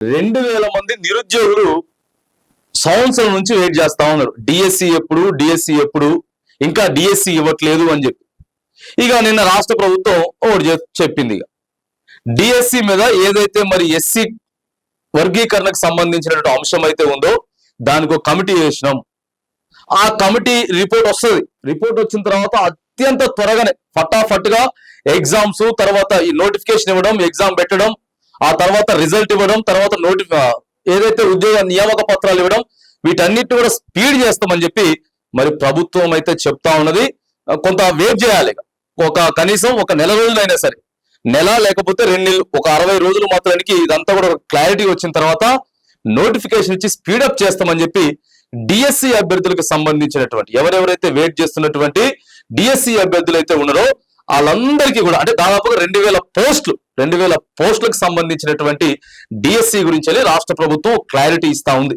2000 మంది నిరుద్యోగులు సంవత్సరం నుంచి వెయిట్ చేస్తా ఉన్నారు. డిఎస్సి ఎప్పుడు ఇంకా డిఎస్సి ఇవ్వట్లేదు అని చెప్పి. ఇక నిన్న రాష్ట్ర ప్రభుత్వం ఒకటి చెప్పింది. ఇక డిఎస్సి మీద ఏదైతే మరి ఎస్సీ వర్గీకరణకు సంబంధించినటువంటి అంశం అయితే ఉందో దానికి ఒక కమిటీ వేసినాం. ఆ కమిటీ రిపోర్ట్ వస్తుంది. రిపోర్ట్ వచ్చిన తర్వాత అత్యంత త్వరగానే ఫటాఫట్గా ఎగ్జామ్స్, తర్వాత ఈ నోటిఫికేషన్ ఇవ్వడం, ఎగ్జామ్ పెట్టడం, ఆ తర్వాత రిజల్ట్ ఇవ్వడం, తర్వాత ఏదైతే ఉద్యోగ నియామక పత్రాలు ఇవ్వడం, వీటన్నిటిని కూడా స్పీడ్ చేస్తామని చెప్పి మరి ప్రభుత్వం అయితే చెప్తా ఉన్నది. కొంత వెయిట్ చేయాలి. కనీసం ఒక నెల రోజులైనా సరే, నెల లేకపోతే 2 నెలలు, ఒక 60 రోజులు మాత్రానికి ఇదంతా కూడా క్లారిటీ వచ్చిన తర్వాత నోటిఫికేషన్ ఇచ్చి స్పీడప్ చేస్తామని చెప్పి డిఎస్సి అభ్యర్థులకు సంబంధించినటువంటి ఎవరెవరైతే వెయిట్ చేస్తున్నటువంటి డిఎస్సి అభ్యర్థులు అయితే ఉన్నారో వాళ్ళందరికీ కూడా, అంటే దాదాపుగా 2000 పోస్టులకు సంబంధించినటువంటి డిఎస్సి గురించి రాష్ట్ర ప్రభుత్వం క్లారిటీ ఇస్తా ఉంది.